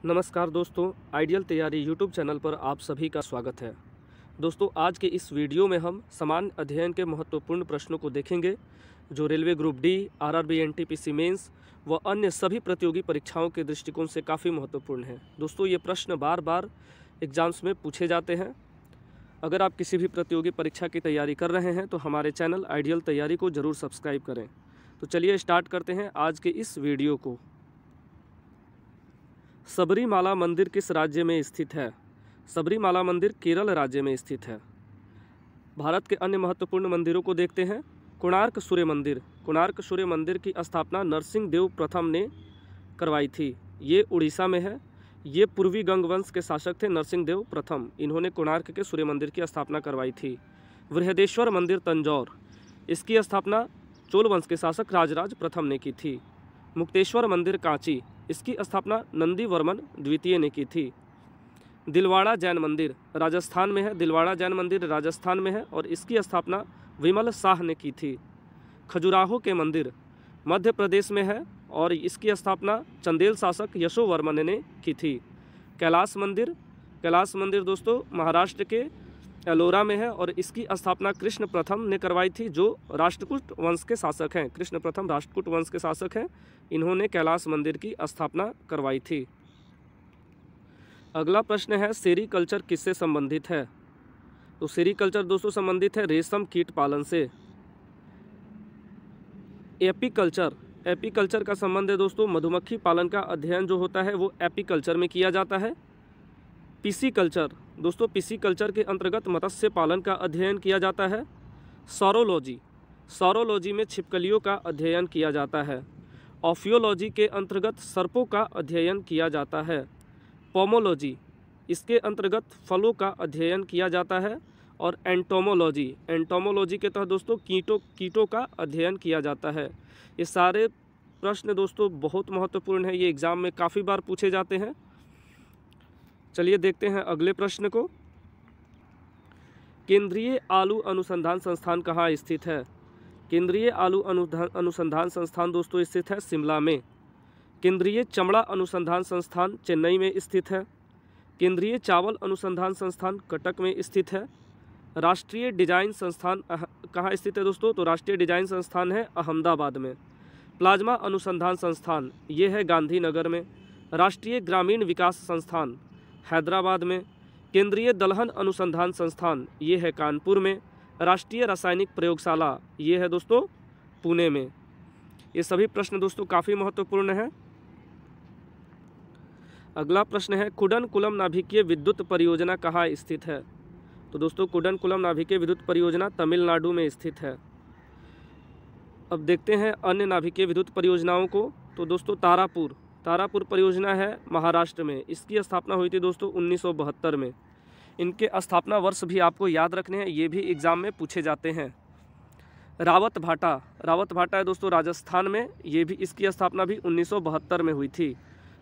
नमस्कार दोस्तों, आइडियल तैयारी यूट्यूब चैनल पर आप सभी का स्वागत है। दोस्तों, आज के इस वीडियो में हम सामान्य अध्ययन के महत्वपूर्ण प्रश्नों को देखेंगे जो railway group D, RRB, NTPC mains व अन्य सभी प्रतियोगी परीक्षाओं के दृष्टिकोण से काफ़ी महत्वपूर्ण हैं। दोस्तों, ये प्रश्न बार बार एग्जाम्स में पूछे जाते हैं। अगर आप किसी भी प्रतियोगी परीक्षा की तैयारी कर रहे हैं तो हमारे चैनल आइडियल तैयारी को ज़रूर सब्सक्राइब करें। तो चलिए स्टार्ट करते हैं आज के इस वीडियो को। सबरीमाला मंदिर किस राज्य में स्थित है? सबरीमाला मंदिर केरल राज्य में स्थित है। भारत के अन्य महत्वपूर्ण मंदिरों को देखते हैं। कोणार्क सूर्य मंदिर। कोणार्क सूर्य मंदिर की स्थापना नरसिंह देव प्रथम ने करवाई थी। ये उड़ीसा में है। ये पूर्वी गंग वंश के शासक थे नरसिंह देव प्रथम। इन्होंने कोणार्क के सूर्य मंदिर की स्थापना करवाई थी। बृहदेश्वर मंदिर तंजौर। इसकी स्थापना चोल वंश के शासक राजराज प्रथम ने की थी। मुक्तेश्वर मंदिर कांची। इसकी स्थापना नंदीवर्मन द्वितीय ने की थी। दिलवाड़ा जैन मंदिर राजस्थान में है। दिलवाड़ा जैन मंदिर राजस्थान में है और इसकी स्थापना विमल शाह ने की थी। खजुराहो के मंदिर मध्य प्रदेश में है और इसकी स्थापना चंदेल शासक यशोवर्मन ने की थी। कैलाश मंदिर दोस्तों महाराष्ट्र के एलोरा में है और इसकी स्थापना कृष्ण प्रथम ने करवाई थी, जो राष्ट्रकूट वंश के शासक हैं। कृष्ण प्रथम राष्ट्रकूट वंश के शासक हैं। इन्होंने कैलाश मंदिर की स्थापना करवाई थी। अगला प्रश्न है, सेरीकल्चर किससे संबंधित है? तो सेरीकल्चर दोस्तों संबंधित है रेशम कीट पालन से। एपीकल्चर का संबंध है दोस्तों मधुमक्खी पालन का अध्ययन जो होता है वो एपीकल्चर में किया जाता है। पिसीकल्चर दोस्तों पिसीकल्चर के अंतर्गत मत्स्य पालन का अध्ययन किया जाता है। सौरोलॉजी में छिपकलियों का अध्ययन किया जाता है। ऑफियोलॉजी के अंतर्गत सर्पों का अध्ययन किया जाता है। पोमोलॉजी इसके अंतर्गत फलों का अध्ययन किया जाता है। और एंटोमोलॉजी के तहत दोस्तों कीटों का अध्ययन किया जाता है। ये सारे प्रश्न दोस्तों बहुत महत्वपूर्ण है। ये एग्ज़ाम में काफ़ी बार पूछे जाते हैं। चलिए देखते हैं अगले प्रश्न को। केंद्रीय आलू अनुसंधान संस्थान कहाँ स्थित है? केंद्रीय आलू अनुसंधान संस्थान दोस्तों स्थित है शिमला में। केंद्रीय चमड़ा अनुसंधान संस्थान चेन्नई में स्थित है। केंद्रीय चावल अनुसंधान संस्थान कटक में स्थित है। राष्ट्रीय डिजाइन संस्थान कहाँ स्थित है दोस्तों? तो राष्ट्रीय डिजाइन संस्थान है अहमदाबाद में। प्लाज्मा अनुसंधान संस्थान ये है गांधीनगर में। राष्ट्रीय ग्रामीण विकास संस्थान हैदराबाद में। केंद्रीय दलहन अनुसंधान संस्थान ये है कानपुर में। राष्ट्रीय रासायनिक प्रयोगशाला ये है दोस्तों पुणे में। ये सभी प्रश्न दोस्तों काफ़ी महत्वपूर्ण हैं। अगला प्रश्न है, कुडनकुलम नाभिकीय विद्युत परियोजना कहाँ स्थित है? तो दोस्तों कुडनकुलम नाभिकीय विद्युत परियोजना तमिलनाडु में स्थित है। अब देखते हैं अन्य नाभिकीय विद्युत परियोजनाओं को। तो दोस्तों तारापुर परियोजना है महाराष्ट्र में। इसकी स्थापना हुई थी दोस्तों 1972 में। इनके स्थापना वर्ष भी आपको याद रखने हैं, ये भी एग्ज़ाम में पूछे जाते हैं। रावत भाटा है दोस्तों राजस्थान में। ये भी इसकी स्थापना भी 1972 में हुई थी।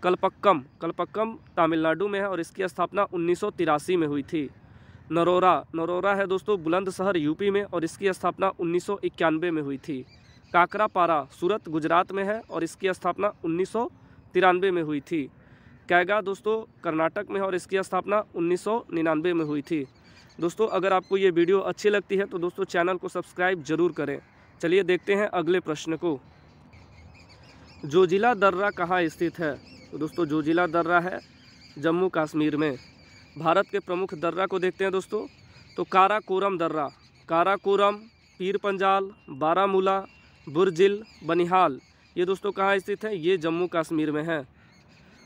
कलपक्कम तमिलनाडु में है और इसकी स्थापना 1983 में हुई थी। नरोरा है दोस्तों बुलंदशहर यूपी में और इसकी स्थापना 1991 में हुई थी। काकरापारा सूरत गुजरात में है और इसकी स्थापना 1993 में हुई थी। कैगा दोस्तों कर्नाटक में है और इसकी स्थापना 1999 में हुई थी। दोस्तों अगर आपको ये वीडियो अच्छी लगती है तो दोस्तों चैनल को सब्सक्राइब जरूर करें। चलिए देखते हैं अगले प्रश्न को। जोजिला दर्रा कहाँ स्थित है? तो दोस्तों जोजिला दर्रा है जम्मू कश्मीर में। भारत के प्रमुख दर्रा को देखते हैं दोस्तों। तो काराकोरम दर्रा, पीर पंजाल, बारामूला, बुरजिल, बनिहाल ये दोस्तों कहाँ स्थित है? ये जम्मू कश्मीर में है।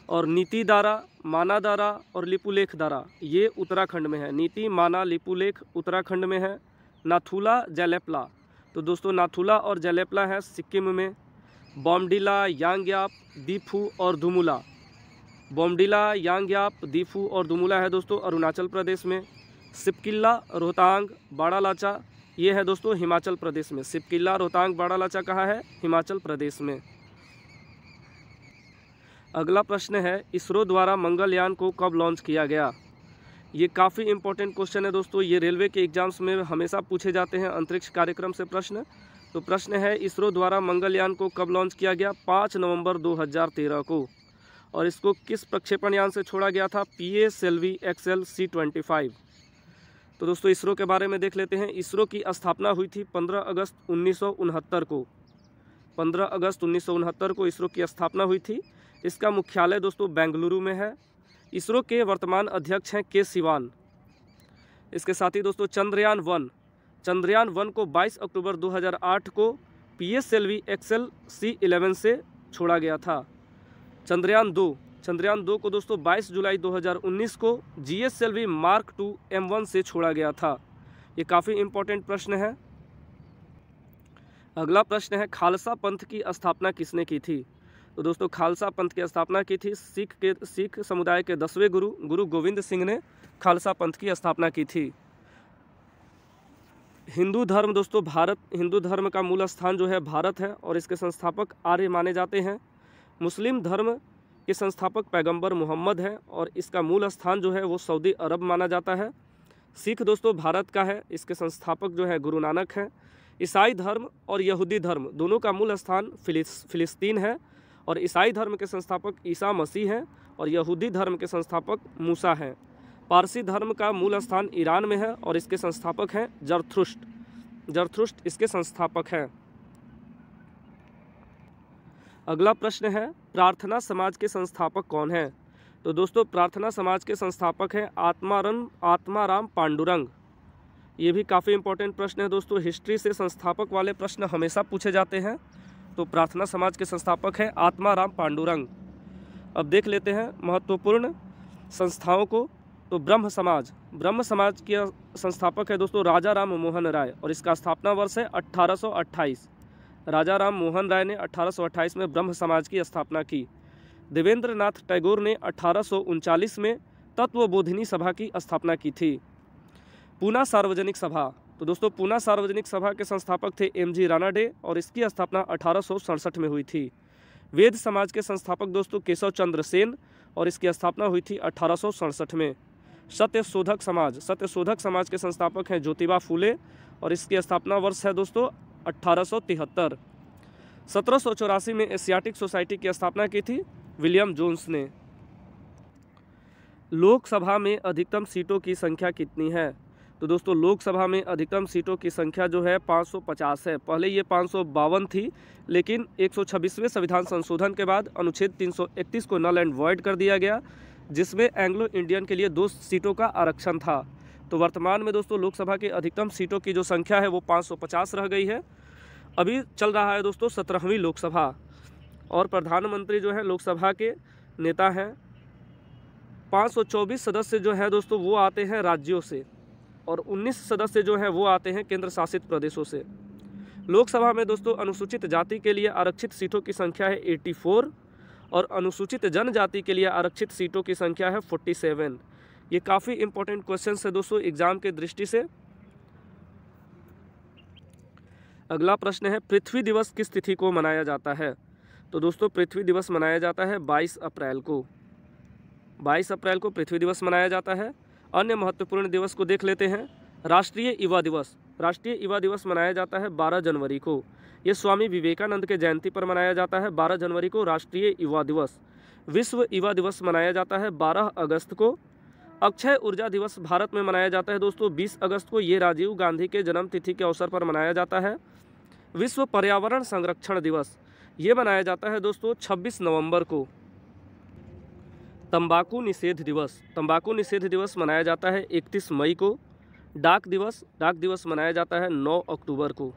और नीति दारा, माना दारा और लिपुलेख दारा ये उत्तराखंड में है। नीति, माना, लिपुलेख उत्तराखंड में है। नाथुला, जैलेपला तो दोस्तों नाथुला और जैलेपला है सिक्किम में। बोमडिला, यांग्याप, दीफू और दुमुला है दोस्तों अरुणाचल प्रदेश में। सिपकिल्ला, रोहतांग, बाड़ालाचा ये है दोस्तों हिमाचल प्रदेश में। सिपकिल्ला, रोहतांग, बाड़ालाचा कहाँ है? हिमाचल प्रदेश में। अगला प्रश्न है, इसरो द्वारा मंगलयान को कब लॉन्च किया गया? ये काफ़ी इंपॉर्टेंट क्वेश्चन है दोस्तों। ये रेलवे के एग्जाम्स में हमेशा पूछे जाते हैं अंतरिक्ष कार्यक्रम से प्रश्न। तो प्रश्न है, इसरो द्वारा मंगलयान को कब लॉन्च किया गया? 5 नवंबर 2013 को। और इसको किस प्रक्षेपण यान से छोड़ा गया था? PSLV XL C-25। तो दोस्तों इसरो के बारे में देख लेते हैं। इसरो की स्थापना हुई थी 15 अगस्त 1969 को। 15 अगस्त 1969 को इसरो की स्थापना हुई थी। इसका मुख्यालय दोस्तों बेंगलुरु में है। इसरो के वर्तमान अध्यक्ष हैं के सिवान। इसके साथ ही दोस्तों चंद्रयान 1 को 22 अक्टूबर 2008 को PSLV XL C-11 से छोड़ा गया था। चंद्रयान 2 को दोस्तों 22 जुलाई 2019 को GSLV Mark II M1 से छोड़ा गया था। ये काफ़ी इम्पोर्टेंट प्रश्न है। अगला प्रश्न है खालसा पंथ की स्थापना किसने की थी? तो दोस्तों खालसा पंथ की स्थापना की थी सिख समुदाय के 10वें गुरु गोविंद सिंह ने खालसा पंथ की स्थापना की थी। हिंदू धर्म दोस्तों हिंदू धर्म का मूल स्थान जो है भारत है और इसके संस्थापक आर्य माने जाते हैं। मुस्लिम धर्म के संस्थापक पैगंबर मोहम्मद है और इसका मूल स्थान जो है वो सऊदी अरब माना जाता है। सिख दोस्तों भारत का है, इसके संस्थापक जो है गुरु नानक हैं। ईसाई धर्म और यहूदी धर्म दोनों का मूल स्थान फिलिस्तीन है और ईसाई धर्म के संस्थापक ईसा मसीह हैं और यहूदी धर्म के संस्थापक मूसा हैं। पारसी धर्म का मूल स्थान ईरान में है और इसके संस्थापक हैं जरथुष्ट्र इसके संस्थापक हैं। अगला प्रश्न है प्रार्थना समाज के संस्थापक कौन हैं? तो दोस्तों प्रार्थना समाज के संस्थापक हैं आत्माराम पांडुरंग। ये भी काफ़ी इंपॉर्टेंट प्रश्न है दोस्तों। हिस्ट्री से संस्थापक वाले प्रश्न हमेशा पूछे जाते हैं। तो प्रार्थना समाज के संस्थापक हैं आत्माराम पांडुरंग। अब देख लेते हैं महत्वपूर्ण संस्थाओं को। तो ब्रह्म समाज के संस्थापक है दोस्तों राजा राम मोहन राय और इसका स्थापना वर्ष है 1828। राजा राम मोहन राय ने 1828 में ब्रह्म समाज की स्थापना की। देवेंद्र नाथ टैगोर ने 1839 में तत्वबोधिनी सभा की स्थापना की थी। पूना सार्वजनिक सभा, तो दोस्तों पूना सार्वजनिक सभा के संस्थापक थे MG रानाडे और इसकी स्थापना 1867 में हुई थी। वेद समाज के संस्थापक दोस्तों केशव चंद्र सेन और इसकी स्थापना हुई थी 1867 में। सत्यशोधक समाज के संस्थापक हैं ज्योतिबा फूले और इसकी स्थापना वर्ष है दोस्तों 1873। 1784 में एशियाटिक सोसाइटी की स्थापना की थी विलियम जोन्स ने। लोकसभा में अधिकतम सीटों की संख्या कितनी है? तो दोस्तों लोकसभा में अधिकतम सीटों की संख्या जो है 550 है। पहले ये 552 थी, लेकिन 126वें संविधान संशोधन के बाद अनुच्छेद 331 को नल एंड वॉइड कर दिया गया, जिसमें एंग्लो इंडियन के लिए 2 सीटों का आरक्षण था। तो वर्तमान में दोस्तों लोकसभा की अधिकतम सीटों की जो संख्या है वो 550 रह गई है। अभी चल रहा है दोस्तों 17वीं लोकसभा और प्रधानमंत्री जो है लोकसभा के नेता हैं। 524 सदस्य जो है दोस्तों वो आते हैं राज्यों से और 19 सदस्य जो हैं वो आते हैं केंद्र शासित प्रदेशों से। लोकसभा में दोस्तों अनुसूचित जाति के लिए आरक्षित सीटों की संख्या है 84 और अनुसूचित जनजाति के लिए आरक्षित सीटों की संख्या है 47। ये काफ़ी इंपॉर्टेंट क्वेश्चन है दोस्तों एग्जाम के दृष्टि से। अगला प्रश्न है पृथ्वी दिवस किस तिथि को मनाया जाता है? तो दोस्तों पृथ्वी दिवस मनाया जाता है 22 अप्रैल को। 22 अप्रैल को पृथ्वी दिवस मनाया जाता है। अन्य महत्वपूर्ण दिवस को देख लेते हैं। राष्ट्रीय युवा दिवस मनाया जाता है 12 जनवरी को। ये स्वामी विवेकानंद के जयंती पर मनाया जाता है 12 जनवरी को राष्ट्रीय युवा दिवस। विश्व युवा दिवस मनाया जाता है 12 अगस्त को। अक्षय ऊर्जा दिवस भारत में मनाया जाता है दोस्तों 20 अगस्त को। ये राजीव गांधी के जन्म तिथि के अवसर पर मनाया जाता है। विश्व पर्यावरण संरक्षण दिवस ये मनाया जाता है दोस्तों 26 नवंबर को। तंबाकू निषेध दिवस मनाया जाता है 31 मई को। डाक दिवस मनाया जाता है 9 अक्टूबर को।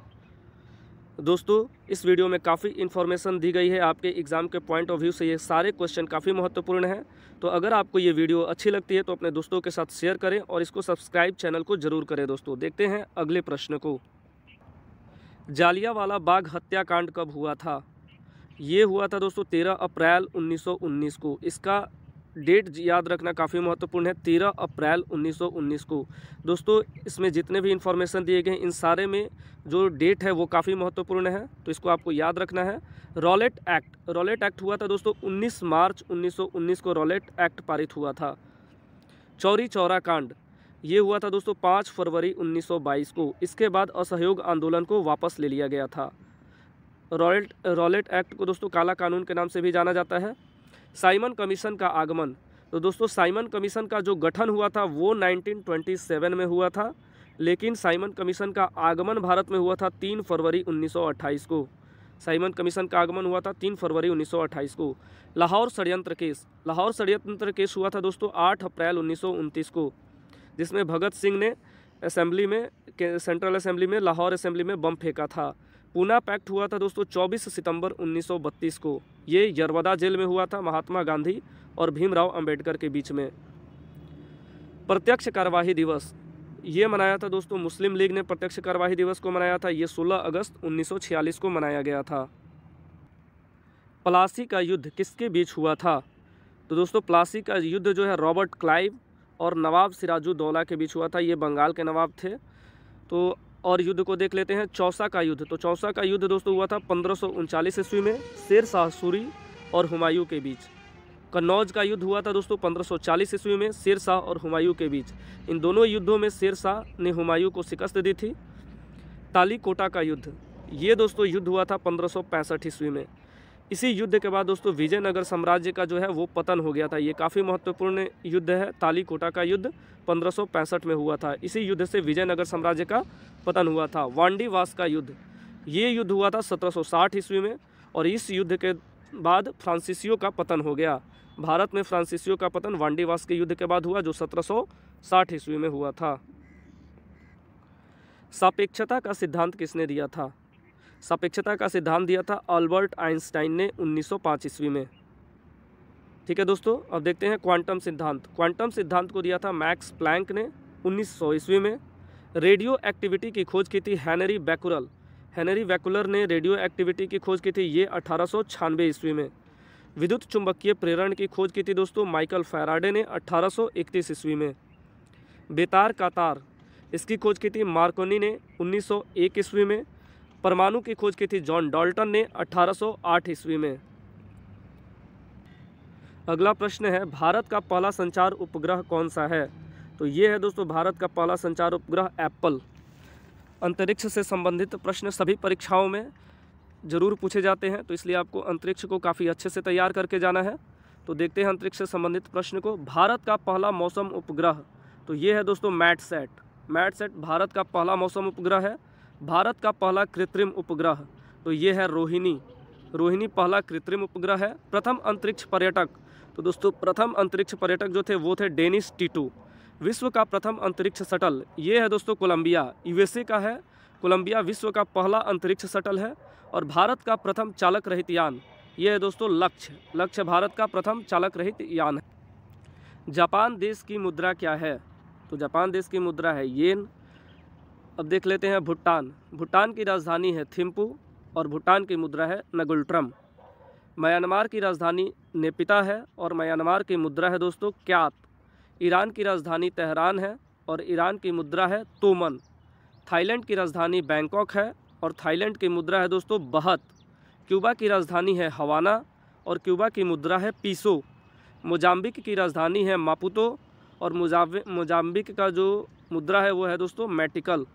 दोस्तों इस वीडियो में काफ़ी इन्फॉर्मेशन दी गई है आपके एग्ज़ाम के पॉइंट ऑफ व्यू से। ये सारे क्वेश्चन काफ़ी महत्वपूर्ण हैं। तो अगर आपको ये वीडियो अच्छी लगती है तो अपने दोस्तों के साथ शेयर करें और इसको सब्सक्राइब चैनल को जरूर करें। दोस्तों देखते हैं अगले प्रश्न को। जालियांवाला बाग हत्याकांड कब हुआ था? ये हुआ था दोस्तों 13 अप्रैल 1919 को। इसका डेट याद रखना काफ़ी महत्वपूर्ण है, 13 अप्रैल 1919 को। दोस्तों इसमें जितने भी इंफॉर्मेशन दिए गए इन सारे में जो डेट है वो काफ़ी महत्वपूर्ण है, तो इसको आपको याद रखना है। रॉलेट एक्ट हुआ था दोस्तों 19 मार्च 1919 को रॉलेट एक्ट पारित हुआ था। चौरी चौरा कांड ये हुआ था दोस्तों 5 फरवरी 1922 को। इसके बाद असहयोग आंदोलन को वापस ले लिया गया था। रॉलेट एक्ट को दोस्तों काला कानून के नाम से भी जाना जाता है। साइमन कमीशन का आगमन, तो दोस्तों साइमन कमीशन का जो गठन हुआ था वो 1927 में हुआ था, लेकिन साइमन कमीशन का आगमन भारत में हुआ था 3 फरवरी 1928 को। साइमन कमीशन का आगमन हुआ था 3 फरवरी 1928 को। लाहौर षड्यंत्र केस, लाहौर षड्यंत्र केस हुआ था दोस्तों 8 अप्रैल 1929 को, जिसमें भगत सिंह ने असेंबली में, सेंट्रल असेंबली में, लाहौर असेंबली में बम फेंका था। पूना पैक्ट हुआ था दोस्तों 24 सितंबर 1932 को, ये यरवदा जेल में हुआ था महात्मा गांधी और भीमराव अंबेडकर के बीच में। प्रत्यक्ष कार्यवाही दिवस, ये मनाया था दोस्तों, मुस्लिम लीग ने प्रत्यक्ष कार्यवाही दिवस को मनाया था, ये 16 अगस्त 1946 को मनाया गया था। प्लासी का युद्ध किसके बीच हुआ था, तो दोस्तों प्लासी का युद्ध जो है रॉबर्ट क्लाइव और नवाब सिराजुद्दौला के बीच हुआ था, ये बंगाल के नवाब थे। तो और युद्ध को देख लेते हैं, चौसा का युद्ध, तो चौसा का युद्ध दोस्तों हुआ था 1539 ईस्वी में शेर शाह सूरी और हुमायूं के बीच। कन्नौज का युद्ध हुआ था दोस्तों 1540 ईस्वी में शेर शाह और हुमायूं के बीच। इन दोनों युद्धों में शेर शाह ने हुमायूं को शिकस्त दी थी। तालीकोटा का युद्ध, ये दोस्तों युद्ध हुआ था 1565 ईस्वी में। इसी युद्ध के बाद दोस्तों विजयनगर साम्राज्य का जो है वो पतन हो गया था। ये काफ़ी महत्वपूर्ण युद्ध है, तालीकोटा का युद्ध 1565 में हुआ था। इसी युद्ध से विजयनगर साम्राज्य का पतन हुआ था। वांडीवास का युद्ध, ये युद्ध हुआ था 1760 ईस्वी में, और इस युद्ध के बाद फ्रांसीसियों का पतन हो गया। भारत में फ्रांसीसियों का पतन वांडीवास के युद्ध के बाद हुआ, जो 1760 ईस्वी में हुआ था। सापेक्षता का सिद्धांत किसने दिया था, सापेक्षता का सिद्धांत दिया था अल्बर्ट आइंस्टाइन ने 1905 ईस्वी में। ठीक है दोस्तों, अब देखते हैं क्वांटम सिद्धांत। क्वांटम सिद्धांत को दिया था मैक्स प्लैंक ने 1900 ईस्वी में। रेडियो एक्टिविटी की खोज की थी हेनरी बैकुलर, हेनरी बैकुलर ने रेडियो एक्टिविटी की खोज की थी, ये 1896 ईस्वी में। विद्युत चुंबकीय प्रेरण की खोज की थी दोस्तों माइकल फैराडे ने 1831 ईस्वी में। बेतार का तार, इसकी खोज की थी मार्कोनी ने 1901 ईस्वी में। परमाणु की खोज की थी जॉन डाल्टन ने 1808 ईस्वी में। अगला प्रश्न है, भारत का पहला संचार उपग्रह कौन सा है, तो ये है दोस्तों भारत का पहला संचार उपग्रह एप्पल। अंतरिक्ष से संबंधित प्रश्न सभी परीक्षाओं में जरूर पूछे जाते हैं, तो इसलिए आपको अंतरिक्ष को काफ़ी अच्छे से तैयार करके जाना है। तो देखते हैं अंतरिक्ष से संबंधित प्रश्न को। भारत का पहला मौसम उपग्रह, तो ये है दोस्तों मैटसैट। मैटसैट भारत का पहला मौसम उपग्रह है। भारत का पहला कृत्रिम उपग्रह, तो ये है रोहिणी। रोहिणी पहला कृत्रिम उपग्रह है। प्रथम अंतरिक्ष पर्यटक, तो दोस्तों प्रथम अंतरिक्ष पर्यटक जो थे वो थे डेनिस टीटू। विश्व का प्रथम अंतरिक्ष शटल, ये है दोस्तों कोलंबिया, यूएसए का है। कोलंबिया विश्व का पहला अंतरिक्ष शटल है। और भारत का प्रथम चालक रहित यान, ये है दोस्तों लक्ष्य। लक्ष्य भारत का प्रथम चालक रहित यान है। जापान देश की मुद्रा क्या है, तो जापान देश की मुद्रा है येन। अब देख लेते हैं भूटान। भूटान की राजधानी है थिम्पू और भूटान की मुद्रा है नगुल्ट्रम। म्यांमार की राजधानी नेपिता है और म्यांमार की मुद्रा है दोस्तों क्यात। ईरान की राजधानी तेहरान है और ईरान की मुद्रा है तोमन। थाईलैंड की राजधानी बैंकॉक है और थाईलैंड की मुद्रा है दोस्तों बहत। क्यूबा की राजधानी है हवाना और क्यूबा की मुद्रा है पीसो। मोजाम्बिक की राजधानी है मापुतो और मोजाम्बिक का जो मुद्रा है वो है दोस्तों मेटिकल।